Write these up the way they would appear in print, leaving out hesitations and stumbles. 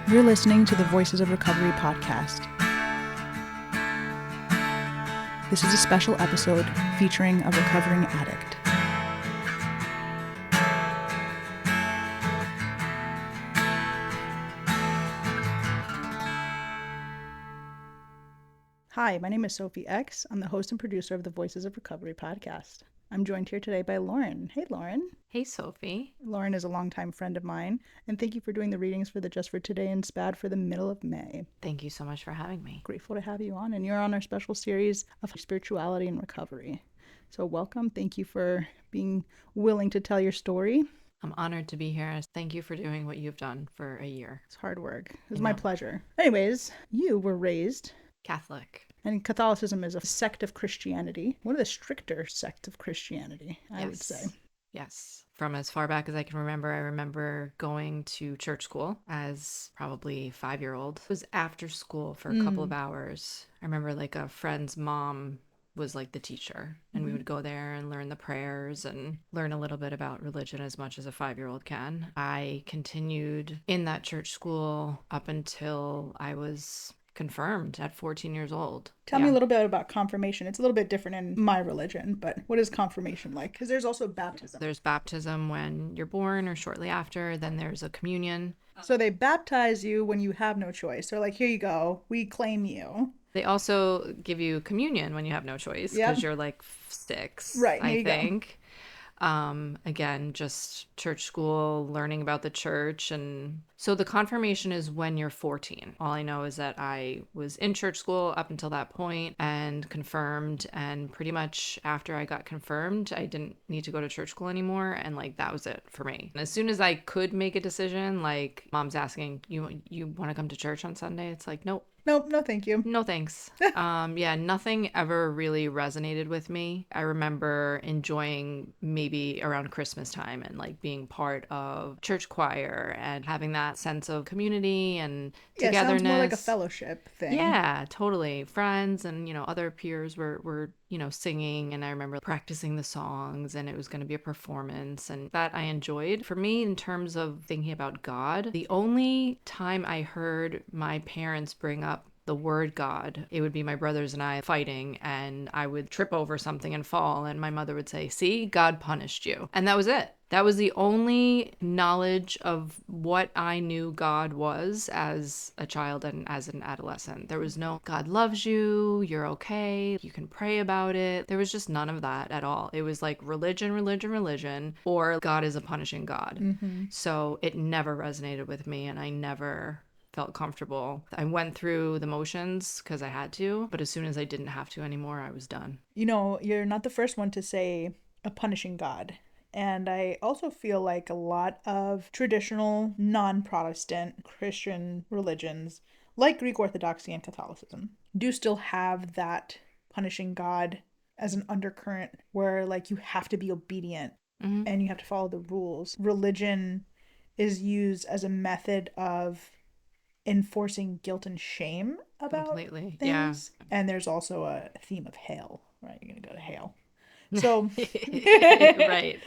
You're listening to the Voices of Recovery podcast. This is a special episode featuring a recovering addict. Hi, my name is Sophie X. I'm the host and producer of the Voices of Recovery podcast. I'm joined here today by Lauren. Hey, Lauren. Hey, Sophie. Lauren is a longtime friend of mine, and thank you for doing the readings for the Just for Today and SPAD for the middle of May. Thank you so much for having me. Grateful to have you on, and you're on our special series of spirituality and recovery. So welcome. Thank you for being willing to tell your story. I'm honored to be here. Thank you for doing what you've done for a year. It's hard work. It was my pleasure. Anyways, you were raised Catholic. And Catholicism is a sect of Christianity. One of the stricter sects of Christianity, I would say. Yes. From as far back as I can remember, I remember going to church school as probably 5-year-old. It was after school for a couple of hours. I remember like a friend's mom was like the teacher, and we would go there and learn the prayers and learn a little bit about religion as much as a 5-year-old can. I continued in that church school up until I was confirmed at 14 years old. Tell me a little bit about confirmation. It's a little bit different in my religion, but what is confirmation like? Because there's also baptism. There's baptism when you're born or shortly after. Then there's a communion. So they baptize you when you have no choice. They're like, here you go. We claim you. They also give you communion when you have no choice because you're like 6, right? I think. Again, just church school, learning about the church. And so the confirmation is when you're 14. All I know is that I was in church school up until that point and confirmed. And pretty much after I got confirmed, I didn't need to go to church school anymore. And like, that was it for me. And as soon as I could make a decision, like mom's asking, you want to come to church on Sunday? It's like, nope. Nope, no thank you. No thanks. Nothing ever really resonated with me. I remember enjoying maybe around Christmas time and like being part of church choir and having that sense of community and togetherness. Sounds more like a fellowship thing. Yeah, totally. Friends and, other peers were singing, and I remember practicing the songs, and it was going to be a performance, and that I enjoyed. For me, in terms of thinking about God, the only time I heard my parents bring up the word God, it would be my brothers and I fighting, and I would trip over something and fall, and my mother would say, see, God punished you. And that was it. That was the only knowledge of what I knew God was as a child and as an adolescent. There was no God loves you, you're okay, you can pray about it. There was just none of that at all. It was like religion, or God is a punishing God. So it never resonated with me, and I never felt comfortable. I went through the motions because I had to, but as soon as I didn't have to anymore, I was done. You're not the first one to say a punishing God. And I also feel like a lot of traditional non-Protestant Christian religions, like Greek Orthodoxy and Catholicism, do still have that punishing God as an undercurrent where like you have to be obedient and you have to follow the rules. Religion is used as a method of enforcing guilt and shame about things. Yeah. And there's also a theme of hell, right? You're going to go to hell. So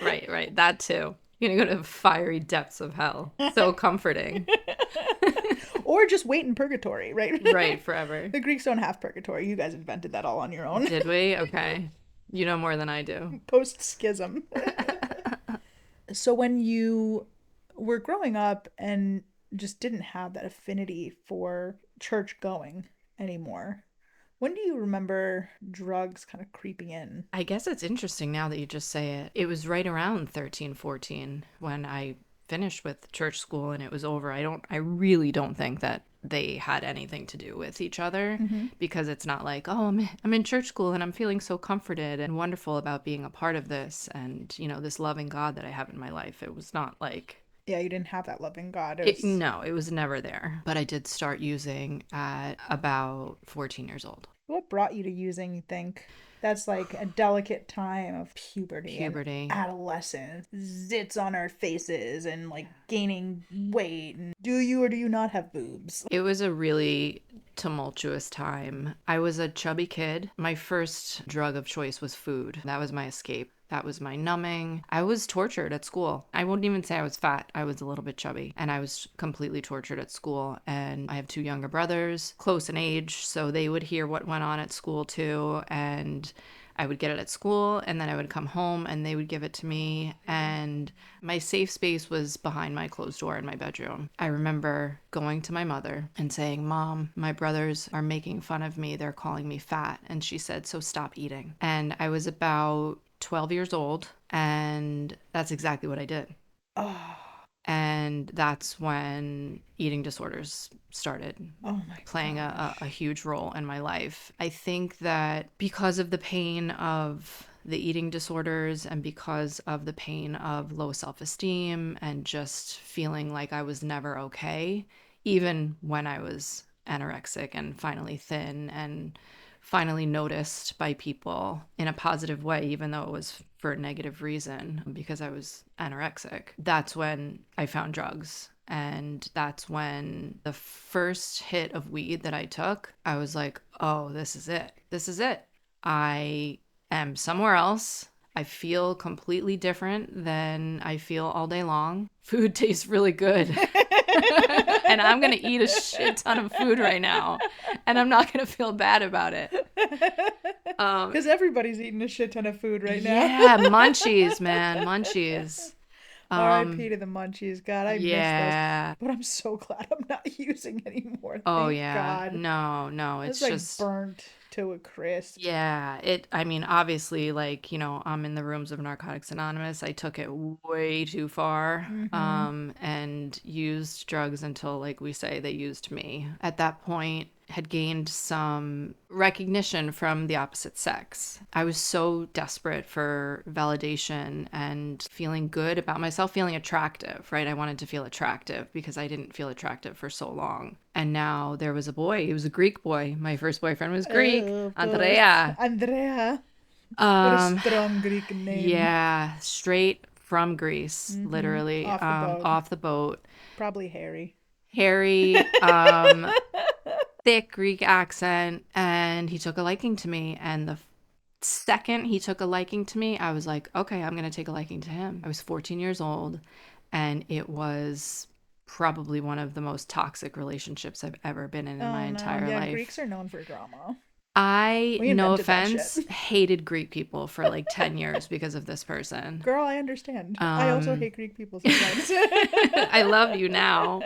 right. That too. You're going to go to fiery depths of hell. So comforting. Or just wait in purgatory, right? Right, forever. The Greeks don't have purgatory. You guys invented that all on your own. Did we? Okay. You know more than I do. Post-schism. So when you were growing up and just didn't have that affinity for church going anymore, when do you remember drugs kind of creeping in? I guess it's interesting now that you just say it. It was right around 13, 14 when I finished with church school and it was over. I really don't think that they had anything to do with each other because it's not like, oh, I'm in church school and I'm feeling so comforted and wonderful about being a part of this and, this loving God that I have in my life. It was not like... Yeah, you didn't have that loving God. No, it was never there. But I did start using at about 14 years old. What brought you to using, you think? That's like a delicate time of puberty. And adolescence. Zits on our faces and like gaining weight. And do you or do you not have boobs? It was a really tumultuous time. I was a chubby kid. My first drug of choice was food. That was my escape. That was my numbing. I was tortured at school. I wouldn't even say I was fat. I was a little bit chubby, and I was completely tortured at school. And I have two younger brothers, close in age, so they would hear what went on at school too. And I would get it at school, and then I would come home and they would give it to me. And my safe space was behind my closed door in my bedroom. I remember going to my mother and saying, Mom, my brothers are making fun of me. They're calling me fat. And she said, so stop eating. And I was about 12 years old, and that's exactly what I did. Oh, And that's when eating disorders started oh my playing a gosh. huge role in my life. I think that because of the pain of the eating disorders and because of the pain of low self esteem and just feeling like I was never okay, even when I was anorexic and finally thin and finally noticed by people in a positive way, even though it was for a negative reason because I was anorexic. That's when I found drugs. And that's when the first hit of weed that I took, I was like, oh, this is it. This is it. I am somewhere else. I feel completely different than I feel all day long. Food tastes really good. And I'm going to eat a shit ton of food right now. And I'm not going to feel bad about it. Because everybody's eating a shit ton of food right now. Yeah, munchies, man, munchies. R.I.P. to the munchies. God, I miss those. Yeah. But I'm so glad I'm not using anymore. Oh, Thank yeah. God. No, no, It's it's like just, burnt to a crisp. yeah. I mean, obviously, like, I'm in the rooms of Narcotics Anonymous. I took it way too far, Mm-hmm. and used drugs until, like we say, they used me. At that point, had gained some recognition from the opposite sex. I was so desperate for validation and feeling good about myself, feeling attractive, right? I wanted to feel attractive because I didn't feel attractive for so long. And now there was a boy. He was a Greek boy. My first boyfriend was Greek, Oh, of course. Andrea. Andrea. What a Um, strong Greek name. yeah, straight from Greece, Mm-hmm. literally, Off the boat. off the boat. Probably Harry. Harry, thick Greek accent, and he took a liking to me. And the second he took a liking to me, I was like, okay, I'm going to take a liking to him. I was 14 years old, and it was probably one of the most toxic relationships I've ever been in my Oh no. entire Yeah, Greeks life. are known for drama. I, We no invented that shit. offense, hated Greek people for like 10 years because of this person. Girl, I understand. I also Um, hate Greek people sometimes. I love you now.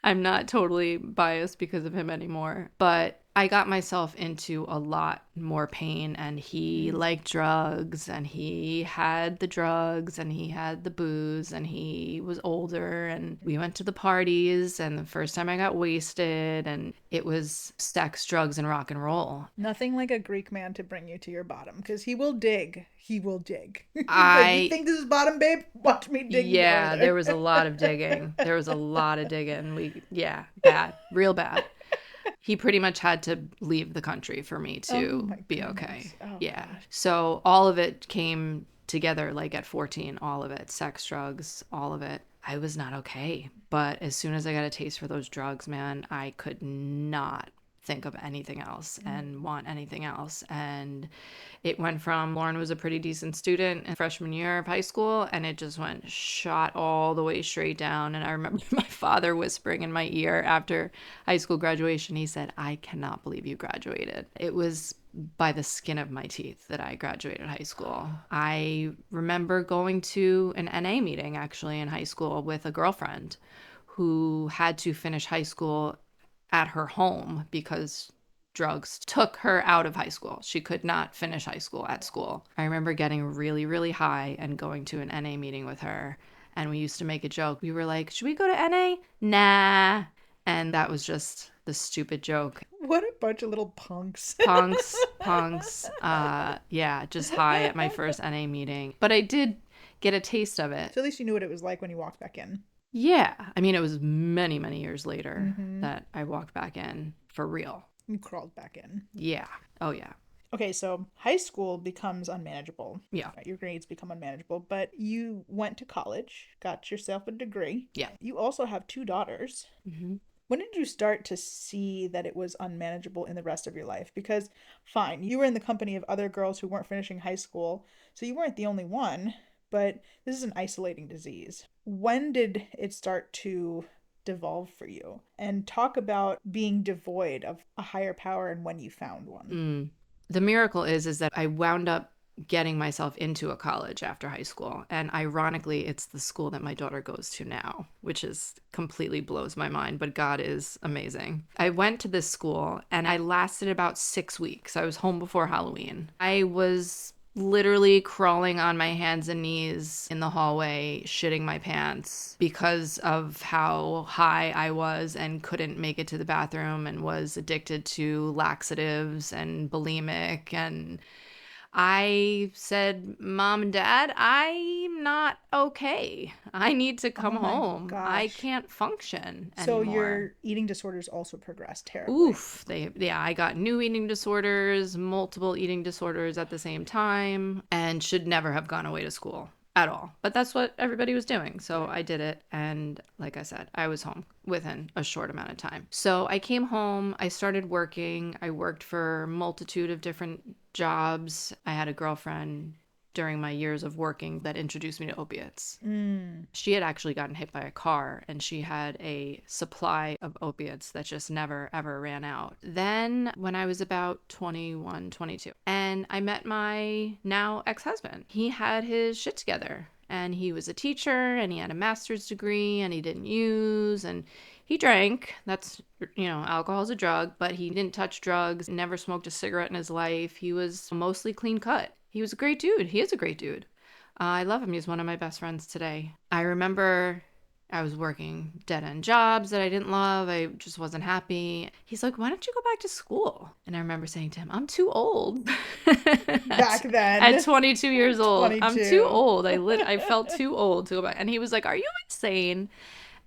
I'm not totally biased because of him anymore, but I got myself into a lot more pain, and he liked drugs, and he had the drugs, and he had the booze, and he was older, and we went to the parties, and the first time I got wasted, and it was sex, drugs, and rock and roll. Nothing like a Greek man to bring you to your bottom, because he will dig. He will dig. He's like, you I think this is bottom, babe? Watch me dig Yeah, there further. was a lot of digging. There was a lot of digging. Yeah, bad, real bad. He pretty much had to leave the country for me Oh to my be okay. goodness. Oh Yeah. gosh. So all of it came together like at 14, all of it, sex, drugs, all of it. I was not okay. But as soon as I got a taste for those drugs, man, I could not think of anything else and want anything else. And it went from Lauren was a pretty decent student in freshman year of high school, and it just went shot all the way straight down. And I remember my father whispering in my ear after high school graduation, he said, I cannot believe you graduated. It was by the skin of my teeth that I graduated high school. I remember going to an NA meeting actually in high school with a girlfriend who had to finish high school at her home because drugs took her out of high school. She could not finish high school at school. I remember getting really, really high and going to an NA meeting with her. And we used to make a joke. We were like, should we go to NA? Nah. And that was just the stupid joke. What a bunch of little punks. Punks. Yeah, just high at my first NA meeting. But I did get a taste of it. So at least you knew what it was like when you walked back in. Yeah. I mean, it was many, many years later Mm-hmm. that I walked back in for real. You crawled back in. Yeah. Oh, yeah. Okay, so high school becomes unmanageable. Yeah. Your grades become unmanageable, but you went to college, got yourself a degree. Yeah. You also have two daughters. Mm-hmm. When did you start to see that it was unmanageable in the rest of your life? Because, fine, you were in the company of other girls who weren't finishing high school, so you weren't the only one, but this is an isolating disease. When did it start to devolve for you? And talk about being devoid of a higher power and when you found one. Mm. The miracle is that I wound up getting myself into a college after high school. And ironically, it's the school that my daughter goes to now, which is completely blows my mind, but God is amazing. I went to this school and I lasted about 6 weeks. I was home before Halloween. I was literally crawling on my hands and knees in the hallway, shitting my pants because of how high I was and couldn't make it to the bathroom and was addicted to laxatives and bulimic. And I said, Mom and Dad, I'm not okay. I need to come Oh my home. I gosh. can't function So anymore. your eating disorders also progressed terribly. Oof, yeah, I got new eating disorders, multiple eating disorders at the same time, and should never have gone away to school at all. But that's what everybody was doing. So Right. I did it, and like I said, I was home within a short amount of time. So I came home, I started working. I worked for a multitude of different jobs. I had a girlfriend during my years of working that introduced me to opiates. Mm. She had actually gotten hit by a car and she had a supply of opiates that just never ever ran out. Then, when I was about 21, 22, and I met my now ex husband, he had his shit together and he was a teacher and he had a master's degree and he didn't use and he drank. That's, alcohol's a drug, but he didn't touch drugs, never smoked a cigarette in his life. He was mostly clean cut. He was a great dude. He is a great dude. I love him. He's one of my best friends today. I remember I was working dead end jobs that I didn't love. I just wasn't happy. He's like, "Why don't you go back to school?" And I remember saying to him, "I'm too old." Back At then, 22 years old, I'm too 22. old. I felt too old to go back. And he was like, "Are you insane?"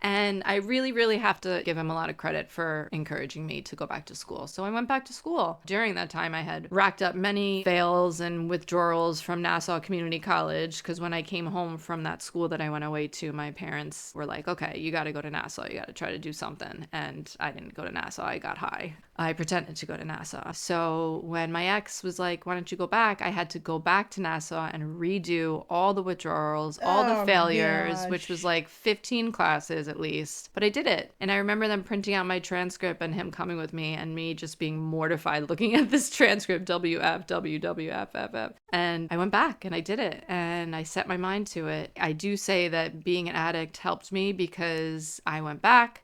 And I really, really have to give him a lot of credit for encouraging me to go back to school. So I went back to school. During that time, I had racked up many fails and withdrawals from Nassau Community College because when I came home from that school that I went away to, my parents were like, okay, you got to go to Nassau. You got to try to do something. And I didn't go to Nassau. I got high. I pretended to go to Nassau. So when my ex was like, why don't you go back? I had to go back to Nassau and redo all the withdrawals, all the Oh failures, which was gosh. like 15 classes at least. But I did it. And I remember them printing out my transcript and him coming with me and me just being mortified looking at this transcript, WF, WWF. And I went back and I did it and I set my mind to it. I do say that being an addict helped me because I went back.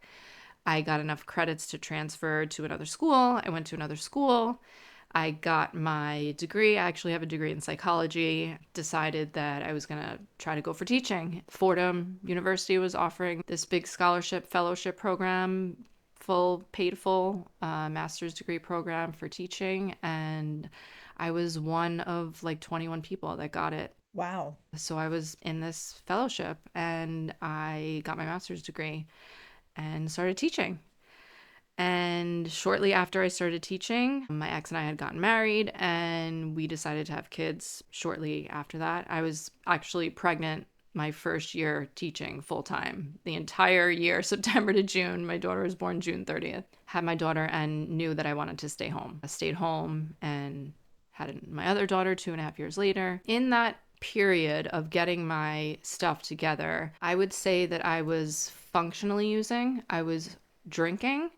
I got enough credits to transfer to another school. I went to another school. I got my degree. I actually have a degree in psychology. Decided that I was going to try to go for teaching. Fordham University was offering this big scholarship fellowship program, full paid full master's degree program for teaching. And I was one of like 21 people that got it. Wow. So I was in this fellowship and I got my master's degree and started teaching. And shortly after I started teaching, my ex and I had gotten married and we decided to have kids shortly after that. I was actually pregnant my first year teaching full time. The entire year, September to June. My daughter was born June 30th. Had my daughter and knew that I wanted to stay home. I stayed home and had my other daughter 2.5 years later. In that period of getting my stuff together, I would say that I was functionally using, I was drinking,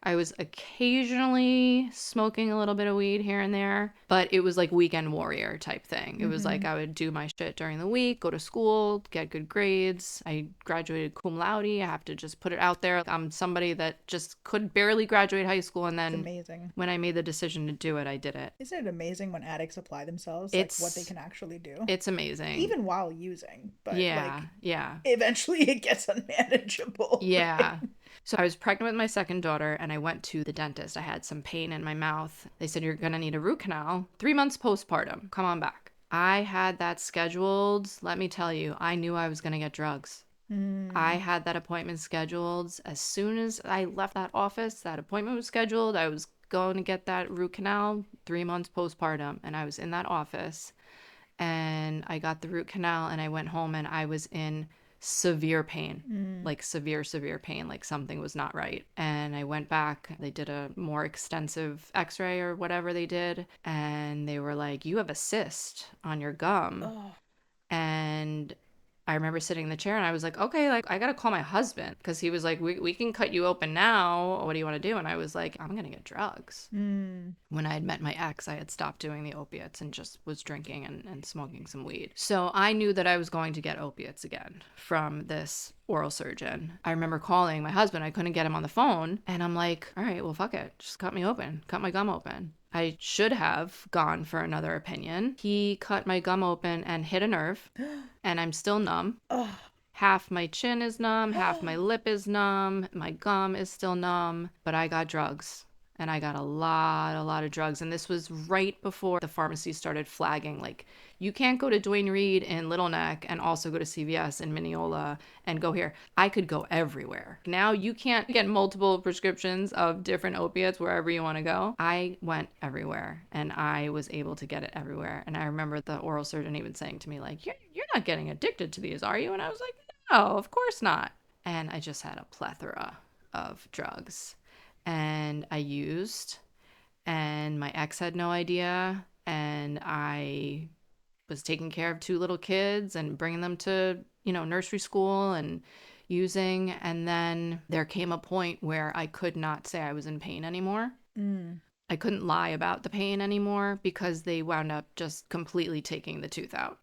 I was occasionally smoking a little bit of weed here and there, but it was like weekend warrior type thing. It was like Mm-hmm. I would do my shit during the week, go to school, get good grades. I graduated cum laude. I have to just put it out there. I'm somebody that just could barely graduate high school. And It's then amazing. when I made the decision to do it, I did it. Isn't it amazing when addicts apply themselves, like what they It's can actually do? it's amazing. Even while using, but Yeah, like yeah. eventually it gets unmanageable, right? Yeah. So I was pregnant with my second daughter and I went to the dentist. I had some pain in my mouth. They said, you're going to need a root canal 3 months postpartum. Come on back. I had that scheduled. Let me tell you, I knew I was going to get drugs. I Mm. had that appointment scheduled. As soon as I left that office, that appointment was scheduled. I was going to get that root canal 3 months postpartum. And I was in that office and I got the root canal and I went home and I was in severe pain, Mm. like severe pain, like something was not right. And I went back, they did a more extensive x-ray or whatever they did, and they were like, you have a cyst on your gum. Oh. And I remember sitting in the chair and I was like, okay, like I gotta call my husband, because he was like, we can cut you open now. What do you want to do? And I was like, I'm gonna get drugs. Mm. When I had met my ex, I had stopped doing the opiates and just was drinking and smoking some weed. So I knew that I was going to get opiates again from this oral surgeon. I remember calling my husband. I couldn't get him on the phone. And I'm like, all right, well, fuck it. Just cut me open. Cut my gum open. I should have gone for another opinion. He cut my gum open and hit a nerve, and I'm still numb. Oh. Half my chin is numb, half my lip is numb, my gum is still numb, but I got drugs. And I got a lot of drugs. And this was right before the pharmacy started flagging, like, you can't go to Duane Reade in Little Neck and also go to CVS in Mineola and go here. I could go everywhere. Now you can't get multiple prescriptions of different opiates wherever you want to go. I went everywhere and I was able to get it everywhere. And I remember the oral surgeon even saying to me, like, you're not getting addicted to these, are you? And I was like, no, of course not. And I just had a plethora of drugs. And I used, and my ex had no idea. And I was taking care of two little kids and bringing them to, nursery school and using. And then there came a point where I could not say I was in pain anymore. Mm. I couldn't lie about the pain anymore because they wound up just completely taking the tooth out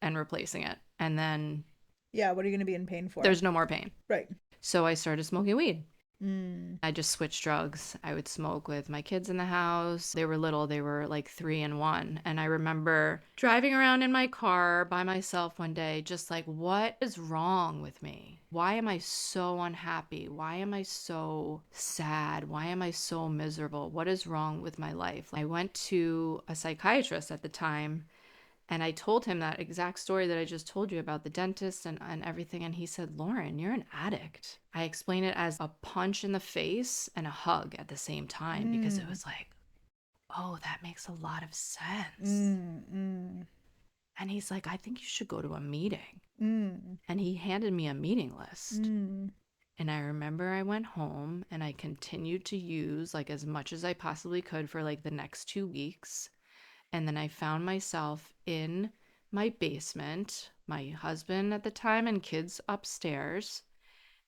and replacing it. And then Yeah, what are you going to be in pain for? there's no more pain. Right. So I started smoking weed. Mm. I just switched drugs. I would smoke with my kids in the house. They were little, they were like 3 and 1. And I remember driving around in my car by myself one day, just like, what is wrong with me? Why am I so unhappy? Why am I so sad? Why am I so miserable? What is wrong with my life? I went to a psychiatrist at the time, and I told him that exact story that I just told you about the dentist and everything. And he said, Lauren, you're an addict. I explained it as a punch in the face and a hug at the same time, because it Mm. was like, oh, that makes a lot of sense. Mm. Mm. And he's like, I think you should go to a meeting. Mm. And he handed me a meeting list. Mm. And I remember I went home and I continued to use like as much as I possibly could for like the next 2 weeks. And then I found myself in my basement, my husband at the time and kids upstairs.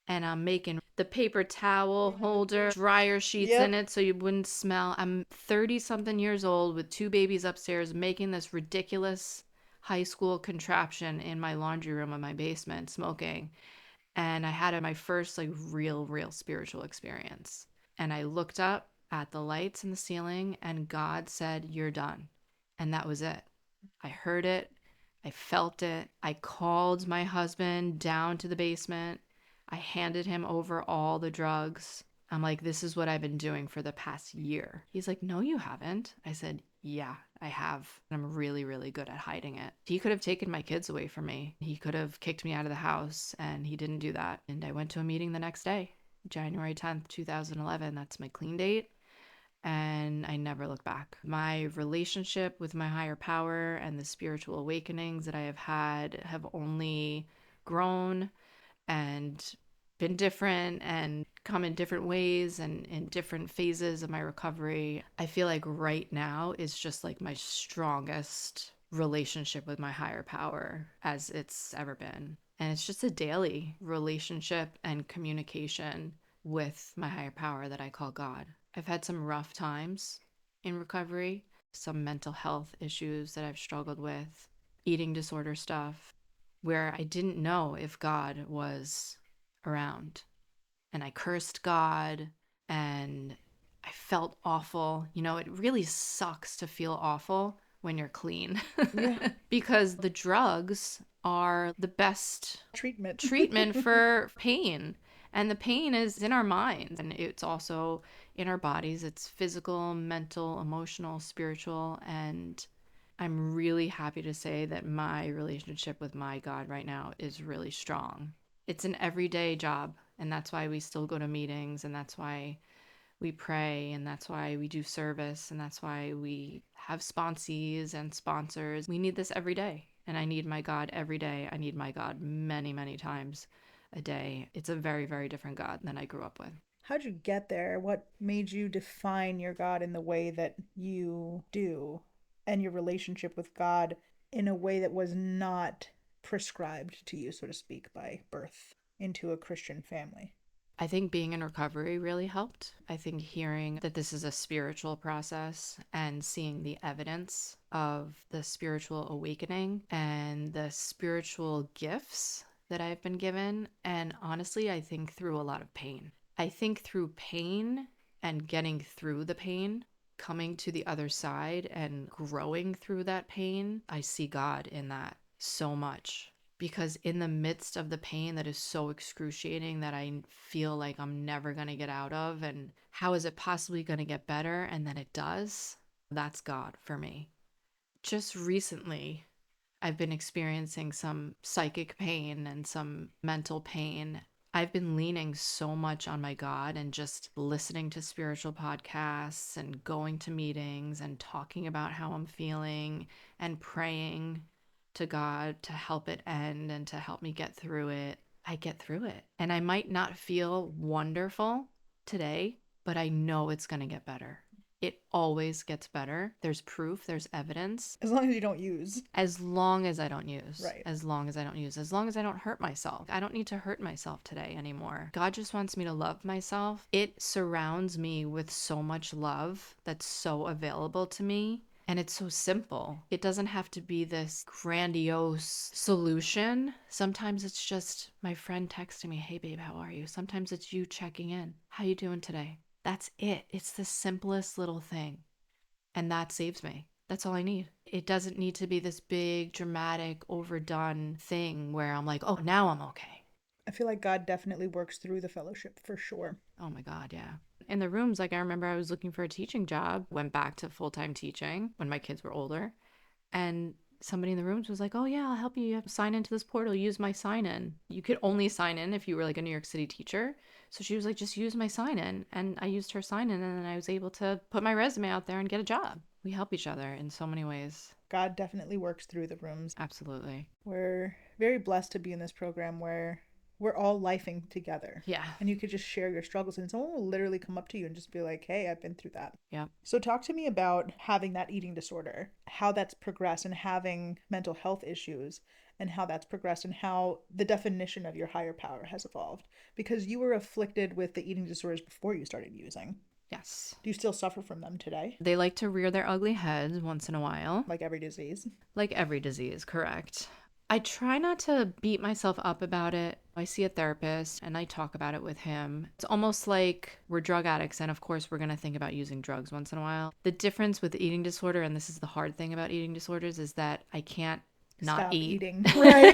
And I'm making the paper towel holder, dryer sheets in Yep. it so you wouldn't smell. I'm 30 something years old with 2 babies upstairs making this ridiculous high school contraption in my laundry room in my basement, smoking. And I had my first like real spiritual experience. And I looked up at the lights in the ceiling and God said, you're done. And that was it. I heard it. I felt it. I called my husband down to the basement. I handed him over all the drugs. I'm like, this is what I've been doing for the past year. He's like, no, you haven't. I said, yeah, I have. I'm really good at hiding it. He could have taken my kids away from me. He could have kicked me out of the house, and he didn't do that. And I went to a meeting the next day, January 10th, 2011. That's my clean date. And I never looked back. My relationship with my higher power and the spiritual awakenings that I have had have only grown and been different and come in different ways and in different phases of my recovery. I feel like right now is just like my strongest relationship with my higher power as it's ever been. And it's just a daily relationship and communication with my higher power that I call God. I've had some rough times in recovery, some mental health issues that I've struggled with, eating disorder stuff, where I didn't know if God was around. And I cursed God and I felt awful. It really sucks to feel awful when you're clean Yeah. because the drugs are the best Treatment. treatment for pain. And the pain is in our minds and it's also in our bodies. It's physical, mental, emotional, spiritual. And I'm really happy to say that my relationship with my God right now is really strong. It's an everyday job. And that's why we still go to meetings. And that's why we pray. And that's why we do service. And that's why we have sponsees and sponsors. We need this every day. And I need my God every day. I need my God many, many times a day. It's a very, very different God than I grew up with. How'd you get there? What made you define your God in the way that you do, and your relationship with God in a way that was not prescribed to you, so to speak, by birth into a Christian family? I think being in recovery really helped. I think hearing that this is a spiritual process and seeing the evidence of the spiritual awakening and the spiritual gifts that I've been given. And honestly, I think through a lot of pain. I think through pain and getting through the pain, coming to the other side and growing through that pain, I see God in that so much. Because in the midst of the pain that is so excruciating that I feel like I'm never going to get out of, and how is it possibly going to get better? And then it does. That's God for me. Just recently, I've been experiencing some psychic pain and some mental pain. I've been leaning so much on my God and just listening to spiritual podcasts and going to meetings and talking about how I'm feeling and praying to God to help it end and to help me get through it. I get through it. And I might not feel wonderful today, but I know it's going to get better. It always gets better. There's proof, there's evidence. As long as you don't use. As long as I don't use, Right. as long as I don't use, as long as I don't hurt myself. I don't need to hurt myself today anymore. God just wants me to love myself. It surrounds me with so much love that's so available to me. And it's so simple. It doesn't have to be this grandiose solution. Sometimes it's just my friend texting me, "Hey babe, how are you?" Sometimes it's you checking in. "How you doing today?" That's it. It's the simplest little thing. And that saves me. That's all I need. It doesn't need to be this big, dramatic, overdone thing where I'm like, oh, now I'm okay. I feel like God definitely works through the fellowship for sure. Oh my God, yeah. In the rooms, like I remember I was looking for a teaching job, went back to full time teaching when my kids were older. And somebody in the rooms was like, oh, yeah, I'll help you. You have to sign into this portal, use my sign in. You could only sign in if you were like a New York City teacher. So she was like, just use my sign in. And I used her sign in, and then I was able to put my resume out there and get a job. We help each other in so many ways. God definitely works through the rooms. Absolutely. We're very blessed to be in this program where we're all lifing together. Yeah. And you could just share your struggles, and someone will literally come up to you and just be like, hey, I've been through that. Yeah. So talk to me about having that eating disorder, how that's progressed, and having mental health issues, and how that's progressed, and how the definition of your higher power has evolved. Because you were afflicted with the eating disorders before you started using. Yes. Do you still suffer from them today? They like to rear their ugly heads once in a while. Like every disease? Like every disease, correct. I try not to beat myself up about it. I see a therapist and I talk about it with him. It's almost like we're drug addicts, and of course, we're going to think about using drugs once in a while. The difference with eating disorder, and this is the hard thing about eating disorders, is that I can't not Stop eat. eating. Right.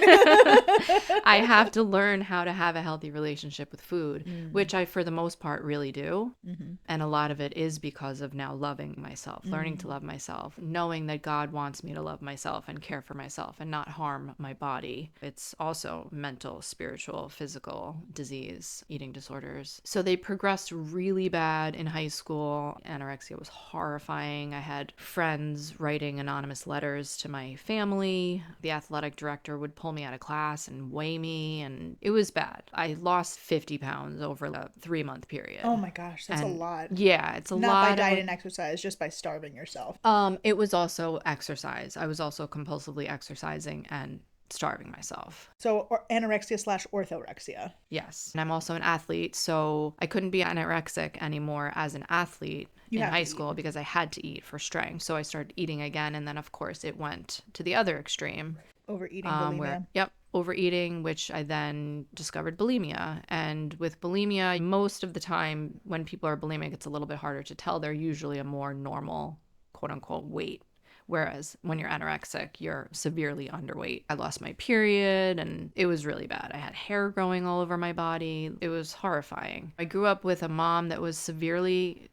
I have to learn how to have a healthy relationship with food, which I, for the most part, really do. Mm-hmm. And a lot of it is because of now loving myself, learning to love myself, knowing that God wants me to love myself and care for myself and not harm my body. It's also mental, spiritual, physical disease, eating disorders. So they progressed really bad in high school. Anorexia was horrifying. I had friends writing anonymous letters to my family. The athletic director would pull me out of class and weigh me, and it was bad. I lost 50 pounds over a 3-month period. Oh my gosh, that's a lot. Yeah, it's a Not lot. by diet and exercise, just by starving yourself. It was also exercise. I was also compulsively exercising and starving myself. So anorexia/orthorexia. Yes. And I'm also an athlete, so I couldn't be anorexic anymore as an athlete in high school because I had to eat for strength. So I started eating again, and then of course it went to the other extreme. Overeating, bulimia. Overeating, which I then discovered bulimia. And with bulimia, most of the time when people are bulimic, it's a little bit harder to tell. They're usually a more normal, quote unquote, weight. Whereas when you're anorexic, you're severely underweight. I lost my period and it was really bad. I had hair growing all over my body. It was horrifying. I grew up with a mom that was severely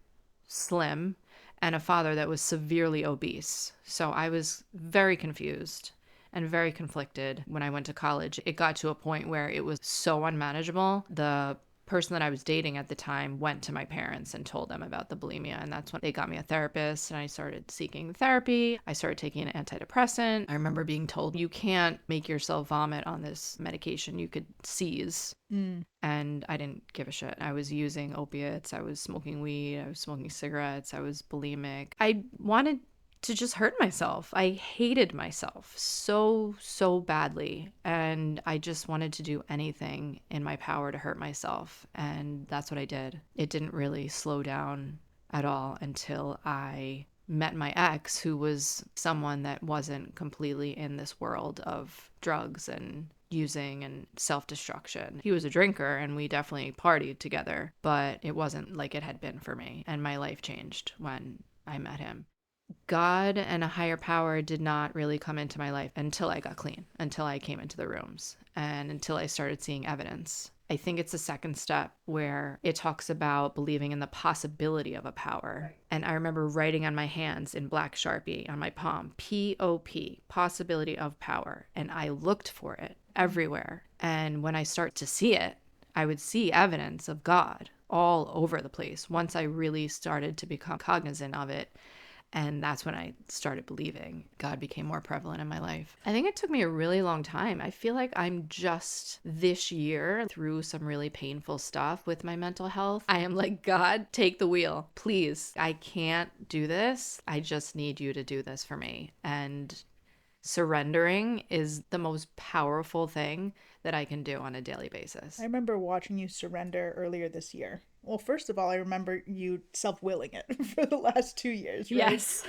slim and a father that was severely obese. So I was very confused and very conflicted when I went to college. It got to a point where it was so unmanageable. The person that I was dating at the time went to my parents and told them about the bulimia. And that's when they got me a therapist and I started seeking therapy. I started taking an antidepressant. I remember being told, you can't make yourself vomit on this medication. You could seize. Mm. And I didn't give a shit. I was using opiates. I was smoking weed. I was smoking cigarettes. I was bulimic. I wanted to just hurt myself. I hated myself so badly. And I just wanted to do anything in my power to hurt myself. And that's what I did. It didn't really slow down at all until I met my ex, who was someone that wasn't completely in this world of drugs and using and self-destruction. He was a drinker and we definitely partied together, but it wasn't like it had been for me. And my life changed when I met him. God and a higher power did not really come into my life until I got clean, until I came into the rooms, and until I started seeing evidence. I think it's the second step where it talks about believing in the possibility of a power. And I remember writing on my hands in black Sharpie on my palm, POP, possibility of power. And I looked for it everywhere. And when I start to see it, I would see evidence of God all over the place once I really started to become cognizant of it. And that's when I started believing. God became more prevalent in my life. I think it took me a really long time. I feel like I'm just this year through some really painful stuff with my mental health. I am like, God, take the wheel, please. I can't do this. I just need you to do this for me. And surrendering is the most powerful thing that I can do on a daily basis. I remember watching you surrender earlier this year. Well, first of all, I remember you self-willing it for the last 2 years, right? Yes.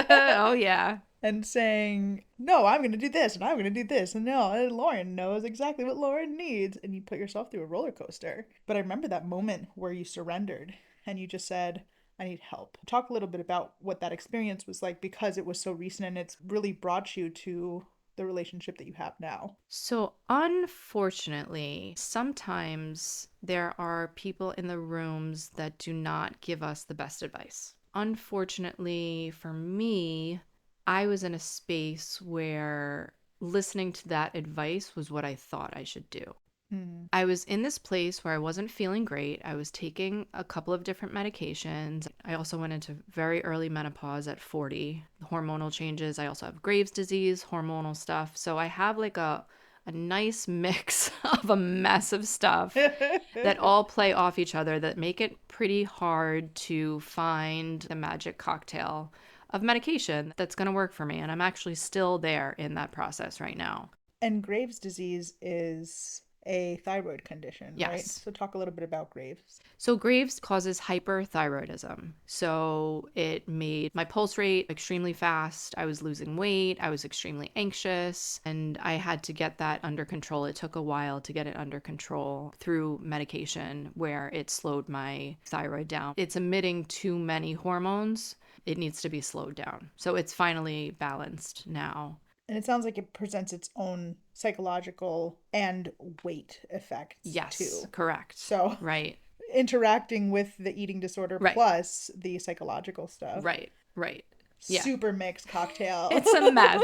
Oh, yeah. And saying, no, I'm going to do this and I'm going to do this. And no, and Lauren knows exactly what Lauren needs. And you put yourself through a roller coaster. But I remember that moment where you surrendered and you just said, I need help. Talk a little bit about what that experience was like, because it was so recent and it's really brought you to the relationship that you have now. So, unfortunately, sometimes there are people in the rooms that do not give us the best advice. Unfortunately, for me, I was in a space where listening to that advice was what I thought I should do. Mm. I was in this place where I wasn't feeling great. I was taking a couple of different medications. I also went into very early menopause at 40, hormonal changes. I also have Graves' disease, hormonal stuff. So I have like a nice mix of a mess of stuff that all play off each other that make it pretty hard to find the magic cocktail of medication that's going to work for me. And I'm actually still there in that process right now. And Graves' disease is a thyroid condition, right? Yes. So talk a little bit about Graves. So Graves causes hyperthyroidism. So it made my pulse rate extremely fast. I was losing weight. I was extremely anxious, and I had to get that under control. It took a while to get it under control through medication where it slowed my thyroid down. It's emitting too many hormones. It needs to be slowed down. So it's finally balanced now. And it sounds like it presents its own psychological and weight effects Yes, too. correct. So Right. interacting with the eating disorder Right. plus the psychological stuff. Right. Right. Yeah. Super mixed cocktail. It's a mess.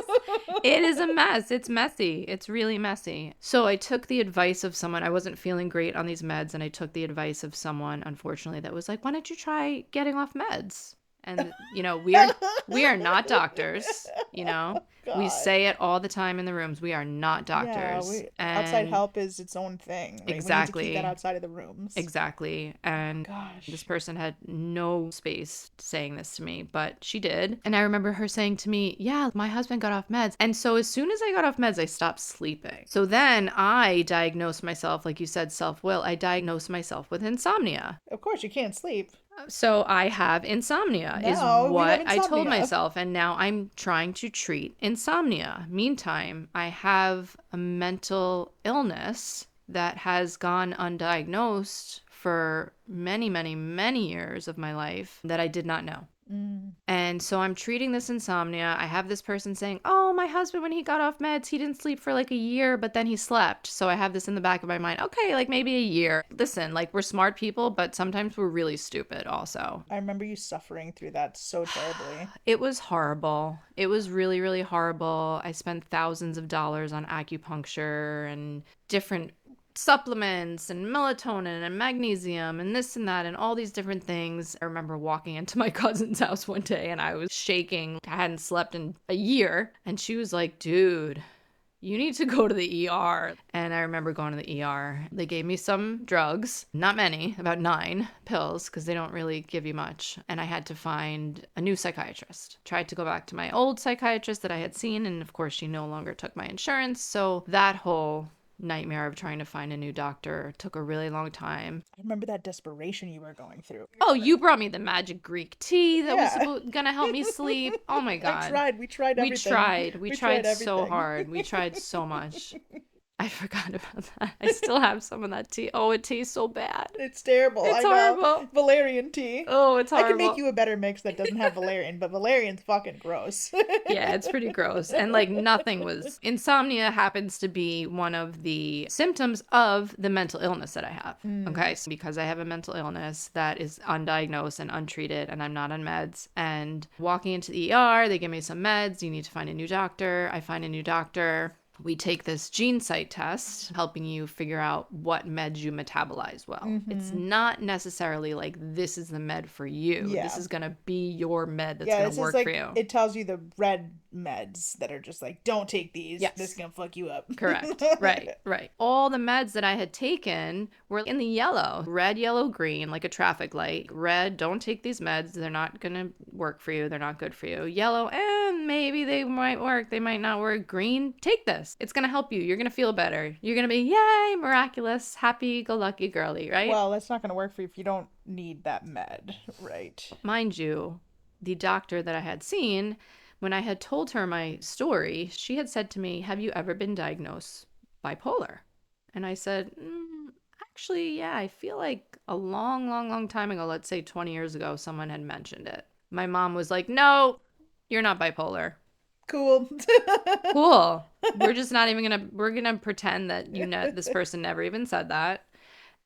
It is a mess. It's messy. It's really messy. So I took the advice of someone. I wasn't feeling great on these meds, and I took the advice of someone, unfortunately, that was like, "Why don't you try getting off meds?" And we are not doctors, We God. say it all the time in the rooms. We are not doctors. Outside And help is its own thing, right? We need to exactly. keep that outside of the rooms. Exactly. And Gosh. this person had no space saying this to me, but she did. And I remember her saying to me, yeah, my husband got off meds. And so as soon as I got off meds, I stopped sleeping. So then I diagnosed myself, like you said, self-will. I diagnosed myself with insomnia. Of course, you can't sleep. So I have insomnia, is Now we have what I told insomnia. myself. And now I'm trying to treat insomnia. Meantime, I have a mental illness that has gone undiagnosed for many, many, many years of my life that I did not know. Mm. And so I'm treating this insomnia. I have this person saying, oh, my husband, when he got off meds, he didn't sleep for like a year, but then he slept. So I have this in the back of my mind. Okay, like maybe a year. Listen, like we're smart people, but sometimes we're really stupid also. I remember you suffering through that so terribly. It was horrible. It was really, really horrible. I spent thousands of dollars on acupuncture and different supplements and melatonin and magnesium and this and that and all these different things. I remember walking into my cousin's house one day and I was shaking. I hadn't slept in a year. And she was like, dude, you need to go to the ER. And I remember going to the ER. They gave me some drugs, not many, about 9 pills, because they don't really give you much. And I had to find a new psychiatrist. Tried to go back to my old psychiatrist that I had seen. And of course, she no longer took my insurance. So that whole nightmare of trying to find a new doctor took a really long time. I remember that desperation you were going through. Oh, you brought me the magic Greek tea that was Yeah. gonna help me sleep. Oh my I God. tried. We tried We everything. tried. We We tried tried so everything. hard. We tried so much. I forgot about that. I still have some of that tea. Oh, it tastes so bad. It's terrible. It's I know. horrible. Valerian tea. Oh, it's I can make horrible. you a better mix that doesn't have valerian, but valerian's fucking gross. Yeah, it's pretty gross. And like nothing was. Insomnia happens to be one of the symptoms of the mental illness that I have. Okay. So because I have a mental illness that is undiagnosed and untreated and I'm not on meds, and walking into the ER, they give me some meds. You need to find a new doctor. I find a new doctor. We take this gene site test, helping you figure out what meds you metabolize well. It's not necessarily like this is the med for you. Yeah. This is going to be your med that's Yeah, going it's to just work for like you. it tells you the red meds that are just like, don't take these. Yes. This is gonna fuck you up. Correct. Right. All the meds that I had taken were in the yellow, red, yellow, green, like a traffic light. Red, don't take these meds. They're not going to work for you. They're not good for you. Yellow, maybe they might work. They might not work. Green, take this. It's going to help you. You're going to feel better. You're going to be, yay, miraculous, happy go lucky girly, right? Well, that's not gonna work for you if you don't need that med, right? Mind you, the doctor that I had seen, when I had told her my story, she had said to me, have you ever been diagnosed bipolar? And I said, actually, yeah, I feel like a long, long, long time ago, let's say 20 years ago, someone had mentioned it. My mom was like, no, you're not bipolar. Cool. Cool. We're just not even we're gonna pretend that this person never even said that.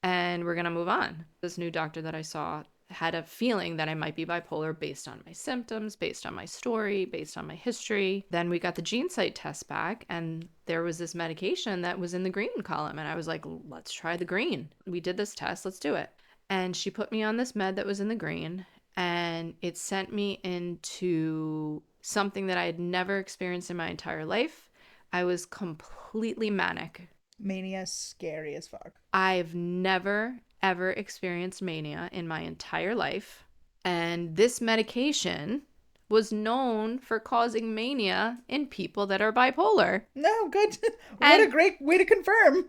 And we're gonna move on. This new doctor that I saw had a feeling that I might be bipolar based on my symptoms, based on my story, based on my history. Then we got the gene site test back, and there was this medication that was in the green column. And I was like, let's try the green. We did this test, let's do it. And she put me on this med that was in the green, and it sent me into something that I had never experienced in my entire life. I was completely manic. Mania's scary as fuck. I've never, ever experienced mania in my entire life. And this medication was known for causing mania in people that are bipolar. No, good. What a great way to confirm.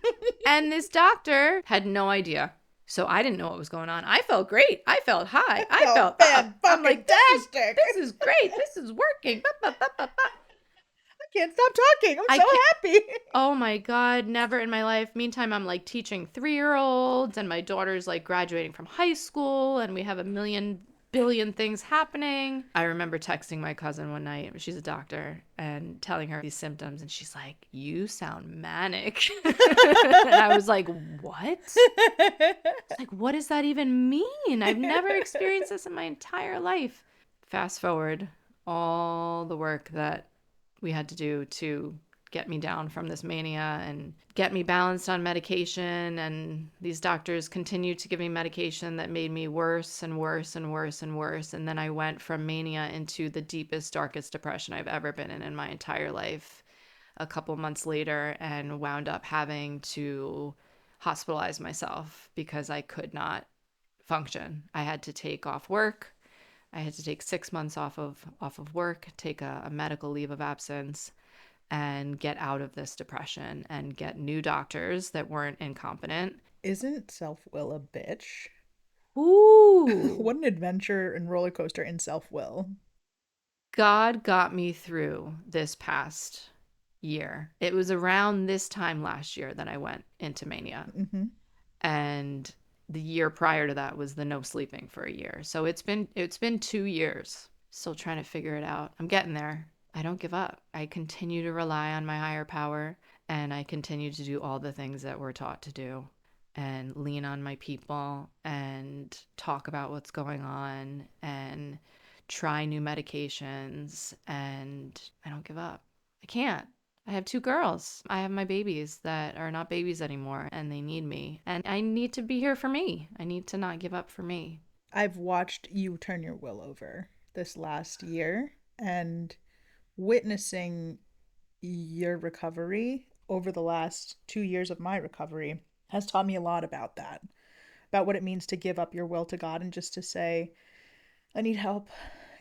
And this doctor had no idea. So I didn't know what was going on. I felt great. I felt high. I felt bad. I'm like, Fantastic. this is great. This is working. I can't stop talking. I'm so happy. Oh my God, never in my life. Meantime, I'm like teaching 3-year-olds, and my daughter's like graduating from high school, and we have a billion things happening. I remember texting my cousin one night, she's a doctor, and telling her these symptoms, and she's like, you sound manic. And I was like, what? Like, what does that even mean? I've never experienced this in my entire life. Fast forward, all the work that we had to do to get me down from this mania and get me balanced on medication. And these doctors continued to give me medication that made me worse and worse and worse and worse. And then I went from mania into the deepest, darkest depression I've ever been in my entire life a couple months later, and wound up having to hospitalize myself because I could not function. I had to take off work. I had to take 6 months off of work, take a medical leave of absence, and get out of this depression and get new doctors that weren't incompetent. Isn't self-will a bitch? Ooh. What an adventure and roller coaster in self-will. God got me through this past year. It was around this time last year that I went into mania. Mm-hmm. And the year prior to that was the no sleeping for a year. So it's been 2 years. Still trying to figure it out. I'm getting there. I don't give up. I continue to rely on my higher power, and I continue to do all the things that we're taught to do, and lean on my people and talk about what's going on and try new medications, and I don't give up. I can't. I have two girls. I have my babies that are not babies anymore and they need me. And I need to be here for me. I need to not give up for me. I've watched you turn your will over this last year, and witnessing your recovery over the last 2 years of my recovery has taught me a lot about that, about what it means to give up your will to God and just to say, I need help.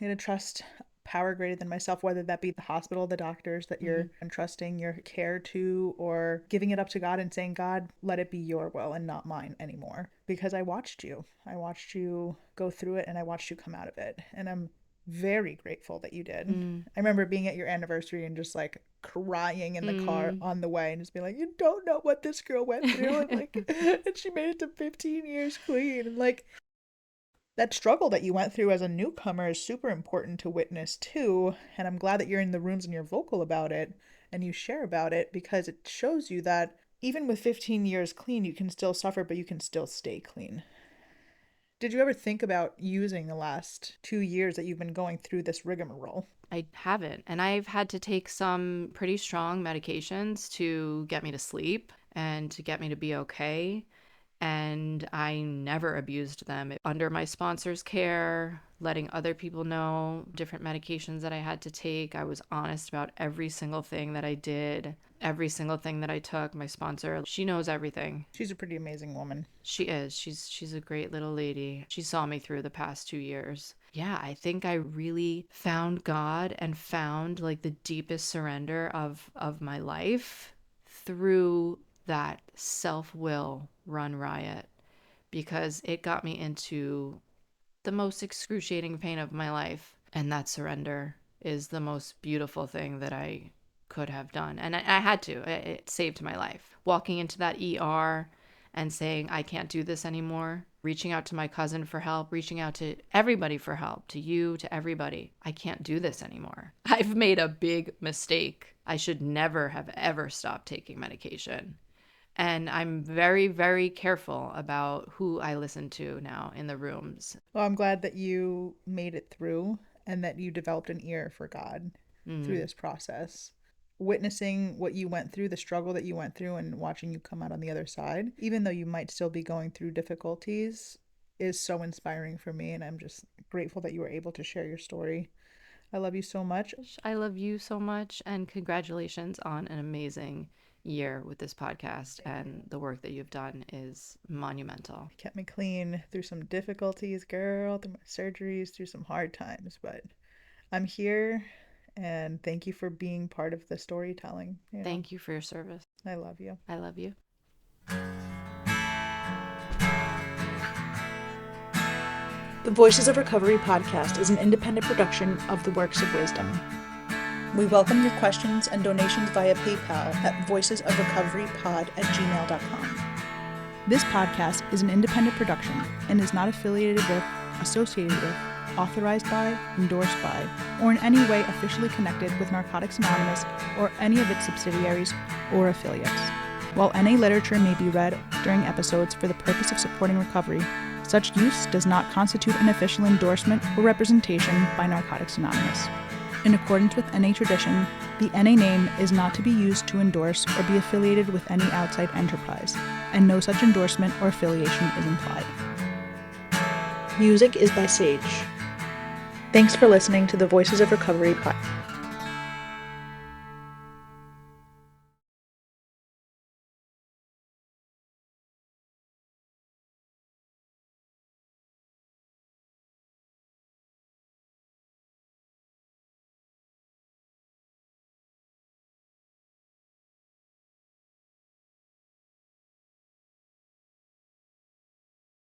I'm going to trust power greater than myself, whether that be the hospital, the doctors that Mm-hmm. you're entrusting your care to, or giving it up to God and saying, God, let it be your will and not mine anymore. Because I watched you. I watched you go through it and I watched you come out of it. And I'm very grateful that you did. Mm. I remember being at your anniversary and just like crying in the car Mm. on the way and just being like, you don't know what this girl went through. And like, and she made it to 15 years clean. And like, that struggle that you went through as a newcomer is super important to witness too. And I'm glad that you're in the rooms and you're vocal about it and you share about it, because it shows you that even with 15 years clean, you can still suffer, but you can still stay clean. Did you ever think about using the last 2 years that you've been going through this rigmarole? I haven't. And I've had to take some pretty strong medications to get me to sleep and to get me to be okay. And I never abused them. Under my sponsor's care, letting other people know different medications that I had to take. I was honest about every single thing that I did, every single thing that I took. My sponsor, she knows everything. She's a pretty amazing woman. She is. She's a great little lady. She saw me through the past 2 years. Yeah, I think I really found God and found like the deepest surrender of my life through that self-will run riot, because it got me into the most excruciating pain of my life. And that surrender is the most beautiful thing that I could have done. And I had to. It saved my life. Walking into that ER and saying, I can't do this anymore, reaching out to my cousin for help, reaching out to everybody for help, to you, to everybody. I can't do this anymore. I've made a big mistake. I should never have ever stopped taking medication. And I'm very, very careful about who I listen to now in the rooms. Well, I'm glad that you made it through and that you developed an ear for God through Mm. this process. Witnessing what you went through, the struggle that you went through, and watching you come out on the other side, even though you might still be going through difficulties, is so inspiring for me. And I'm just grateful that you were able to share your story. I love you so much. I love you so much, and congratulations on an amazing year with this podcast. And the work that you've done is monumental. You kept me clean through some difficulties, girl, through my surgeries, through some hard times, but I'm here, and thank you for being part of the storytelling. Thank you for your service. I love you. I love you. The Voices of Recovery podcast is an independent production of the Works of Wisdom. We welcome your questions and donations via PayPal at voicesofrecoverypod@gmail.com. This podcast is an independent production and is not affiliated with, associated with, authorized by, endorsed by, or in any way officially connected with Narcotics Anonymous or any of its subsidiaries or affiliates. While NA literature may be read during episodes for the purpose of supporting recovery, such use does not constitute an official endorsement or representation by Narcotics Anonymous. In accordance with NA tradition, the NA name is not to be used to endorse or be affiliated with any outside enterprise, and no such endorsement or affiliation is implied. Music is by Sage. Thanks for listening to the Voices of Recovery podcast.